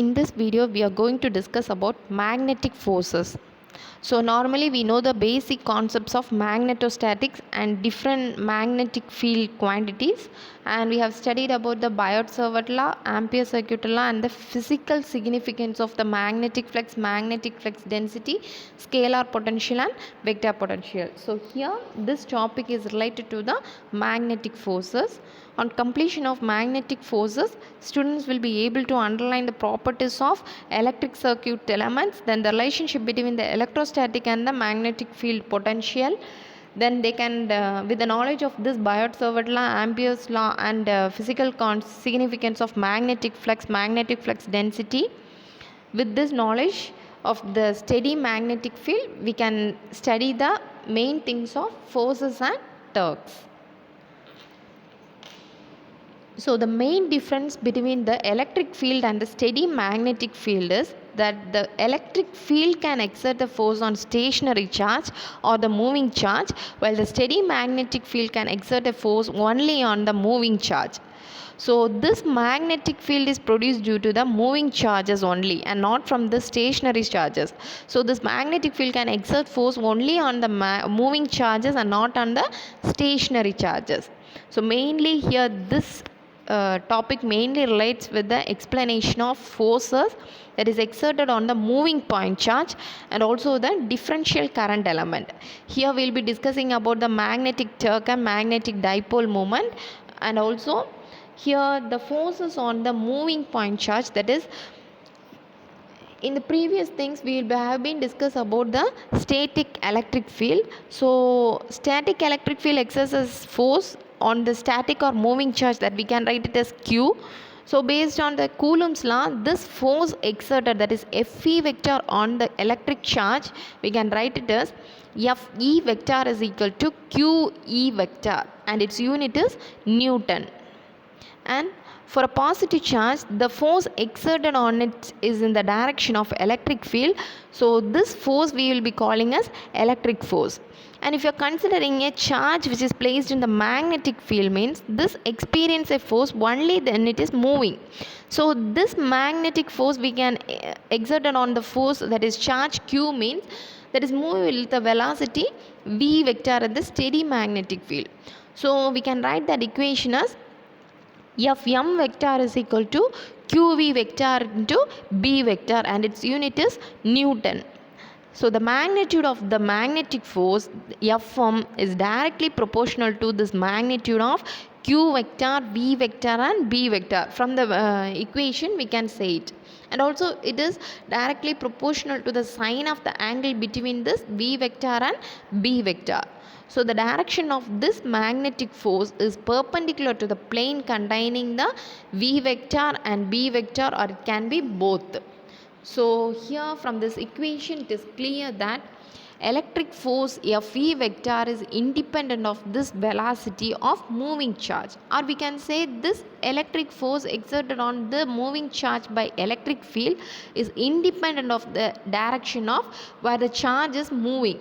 In this video we are going to discuss about magnetic forces. So normally we know the basic concepts of magnetostatics and different magnetic field quantities, and we have studied about the Biot-Savart law, Ampere circuit law, and the physical significance of the magnetic flux density, scalar potential and vector potential. So here this topic is related to the magnetic forces. On completion of magnetic forces, students will be able to underline the properties of electric circuit elements, then the relationship between the electrostatic and the magnetic field potential. Then they can, with the knowledge of this Biot-Savart law, Ampere's law, and physical significance of magnetic flux density, with this knowledge of the steady magnetic field, we can study the main things of forces and torques. So the main difference between the electric field and the steady magnetic field is that the electric field can exert the force on stationary charge or the moving charge, while the steady magnetic field can exert a force only on the moving charge. So this magnetic field is produced due to the moving charges only and not from the stationary charges. So this magnetic field can exert force only on the moving charges and not on the stationary charges. So mainly here this topic mainly relates with the explanation of forces that is exerted on the moving point charge and also the differential current element. Here we will be discussing about the magnetic torque and magnetic dipole moment, and also here the forces on the moving point charge, that is, in the previous things we have been discussed about the static electric field. So static electric field exerts force on the static or moving charge, that we can write it as Q. So based on the Coulomb's law, this force exerted, that is Fe vector on the electric charge, we can write it as Fe vector is equal to Qe vector, and its unit is Newton. And for a positive charge, the force exerted on it is in the direction of electric field. So this force we will be calling as electric force. And if you are considering a charge which is placed in the magnetic field, means this experience a force only then it is moving. So this magnetic force we can exert on the force, that is charge Q, means that is moving with the velocity v vector at the steady magnetic field. So we can write that equation as Fm vector is equal to Qv vector into B vector, and its unit is Newton. So the magnitude of the magnetic force Fm is directly proportional to this magnitude of Q vector, V vector and B vector. From the equation we can say it. And also it is directly proportional to the sine of the angle between this V vector and B vector. So the direction of this magnetic force is perpendicular to the plane containing the V vector and B vector, or it can be both. So here from this equation it is clear that electric force Fe vector is independent of this velocity of moving charge, or we can say this electric force exerted on the moving charge by electric field is independent of the direction of where the charge is moving.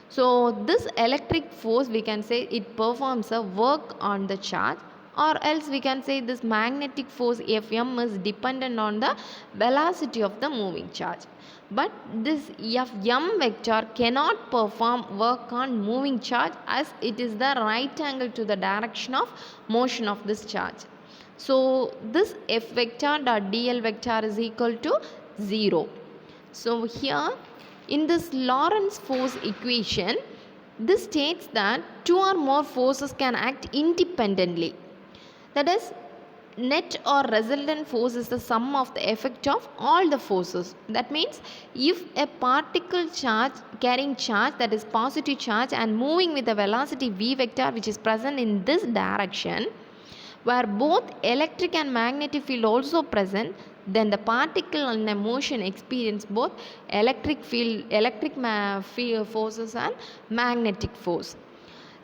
So this electric force we can say it performs a work on the charge, or else we can say this magnetic force Fm is dependent on the velocity of the moving charge. But this Fm vector cannot perform work on moving charge, as it is the right angle to the direction of motion of this charge. So this F vector dot dl vector is equal to 0. So here in this Lorentz force equation, this states that two or more forces can act independently. That is, net or resultant force is the sum of the effect of all the forces. That means if a particle charge carrying charge, that is positive charge, and moving with the velocity v vector which is present in this direction, where both electric and magnetic field also present, then the particle in a motion experience both electric forces and magnetic force.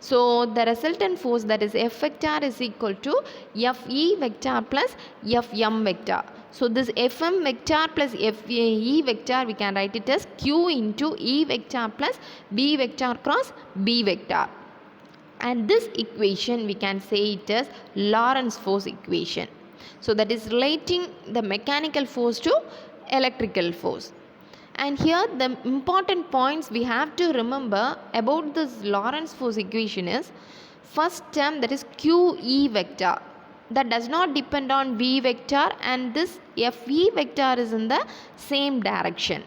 So the resultant force, that is F vector, is equal to Fe vector plus Fm vector. So this Fm vector plus Fe vector we can write it as Q into E vector plus B vector cross B vector. And this equation we can say it as Lorentz force equation. So that is relating the mechanical force to electrical force. And here the important points we have to remember about this Lorentz force equation is first term, that is QE vector, that does not depend on V vector, and this FE vector is in the same direction.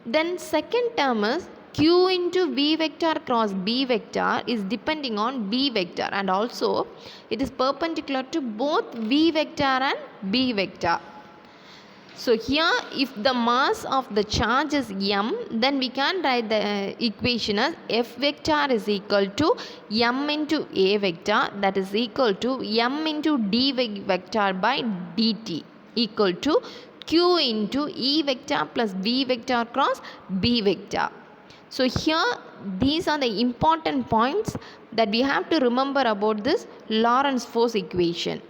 Then second term is Q into V vector cross B vector is depending on B vector, and also it is perpendicular to both V vector and B vector. So here if the mass of the charge is m, then we can write the equation as F vector is equal to m into A vector, that is equal to m into d vector by dt, equal to q into E vector plus V vector cross B vector. So here these are the important points that we have to remember about this Lorentz force equation.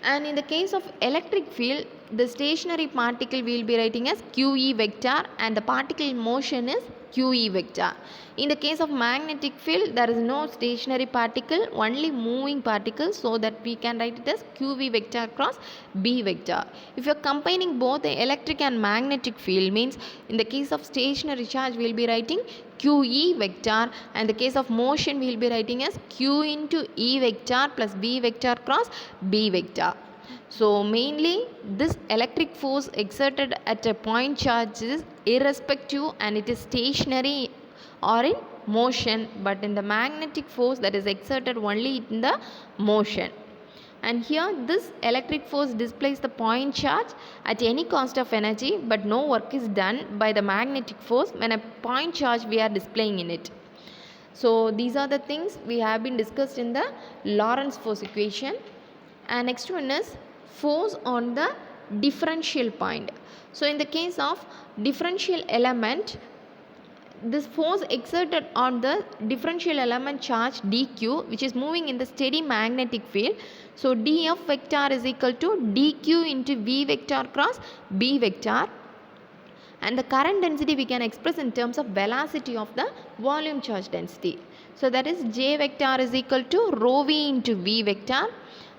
And in the case of electric field, the stationary particle we will be writing as QE vector, and the particle in motion is QE vector. In the case of magnetic field, there is no stationary particle, only moving particles, so that we can write it as QV vector cross B vector. If you are combining both the electric and magnetic field, means in the case of stationary charge we will be writing QE vector, and the case of motion we will be writing as Q into E vector plus V vector cross B vector. So mainly this electric force exerted at a point charge is irrespective, and it is stationary or in motion, but in the magnetic force that is exerted only in the motion. And here this electric force displays the point charge at any cost of energy, but no work is done by the magnetic force when a point charge we are displaying in it. So these are the things we have been discussed in the Lorentz force equation. And next one is force on the differential point. So in the case of differential element, this force exerted on the differential element charge dq, which is moving in the steady magnetic field. So df vector is equal to dq into V vector cross B vector, and the current density we can express in terms of velocity of the volume charge density. So that is J vector is equal to rho v into V vector,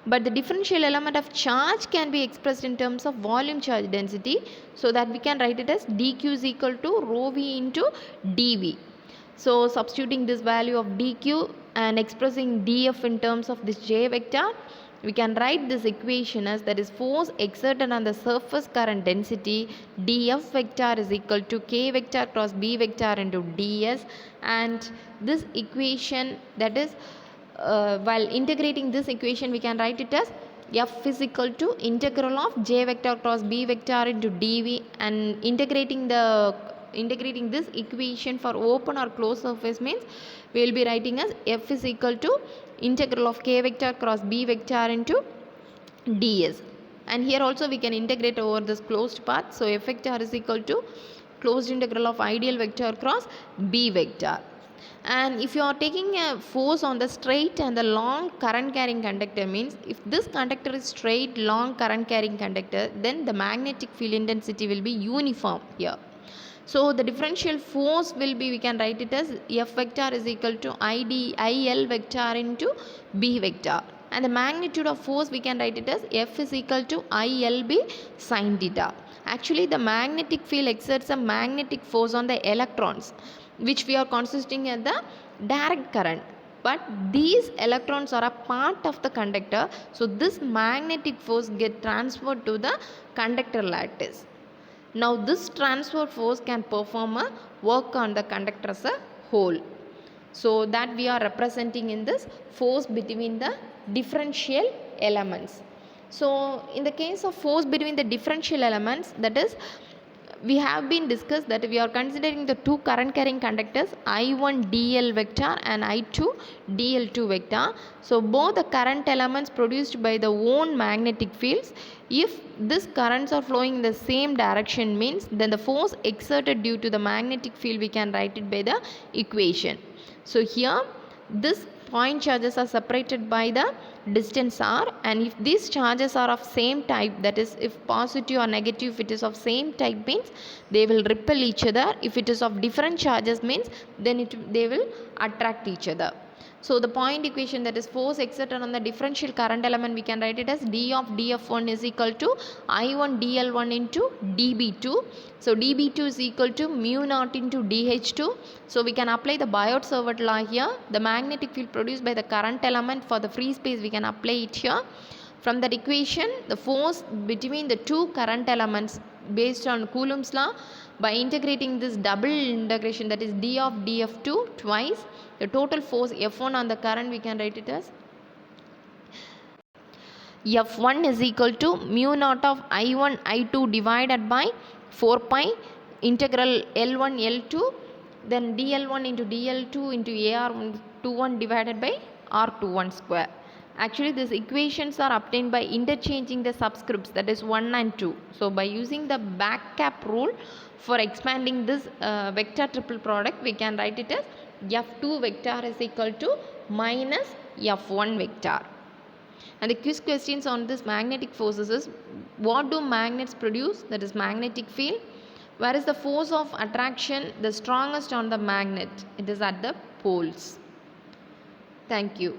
but the differential element of charge can be expressed in terms of volume charge density, so that we can write it as dq is equal to rho v into dv. So substituting this value of dq and expressing df in terms of this J vector, we can write this equation as, that is force exerted on the surface current density df vector is equal to k vector cross B vector into ds, and this equation, that is while integrating this equation we can write it as f is equal to integral of J vector cross B vector into dv, and integrating this equation for open or closed surface means we will be writing as f is equal to integral of k vector cross B vector into ds, and here also we can integrate over this closed path. So f vector is equal to closed integral of ideal vector cross B vector. And if you are taking a force on the straight and the long current carrying conductor, means if this conductor is straight long current carrying conductor, then the magnetic field intensity will be uniform here. So the differential force will be, we can write it as F vector is equal to IL vector into B vector, and the magnitude of force we can write it as F is equal to ILB sin theta. Actually the magnetic field exerts a magnetic force on the electrons, which we are consisting as the direct current, but these electrons are a part of the conductor, so this magnetic force get transferred to the conductor lattice. Now this transfer force can perform a work on the conductor as a whole, so that we are representing in this force between the differential elements. So in the case of force between the differential elements, that is we have been discussed that we are considering the two current carrying conductors I1 dl vector and I2 dl2 vector. So both the current elements produced by the own magnetic fields, if these currents are flowing in the same direction, means then the force exerted due to the magnetic field we can write it by the equation. So here this point charges are separated by the distance r, and if these charges are of same type, that is if positive or negative, if it is of same type means they will repel each other. If it is of different charges means then they will attract each other. So the point equation, that is force exerted on the differential current element, we can write it as d of df1 is equal to I1 dl1 into db2. So db2 is equal to mu naught into dh2. So we can apply the Biot-Savart law here. The magnetic field produced by the current element for the free space, we can apply it here. From that equation, the force between the two current elements based on Coulomb's law, by integrating this double integration, that is d of df2 twice, the total force F1 on the current, we can write it as F1 is equal to mu naught of I1 I2 divided by 4 pi integral L1 L2, then dl1 into dl2 into AR21 divided by R21 square. Actually, these equations are obtained by interchanging the subscripts, that is 1 and 2. So by using the back cap rule for expanding this vector triple product, we can write it as F2 vector is equal to minus F1 vector. And the quiz questions on this magnetic forces is, what do magnets produce? That is magnetic field. Where is the force of attraction the strongest on the magnet? It is at the poles. Thank you.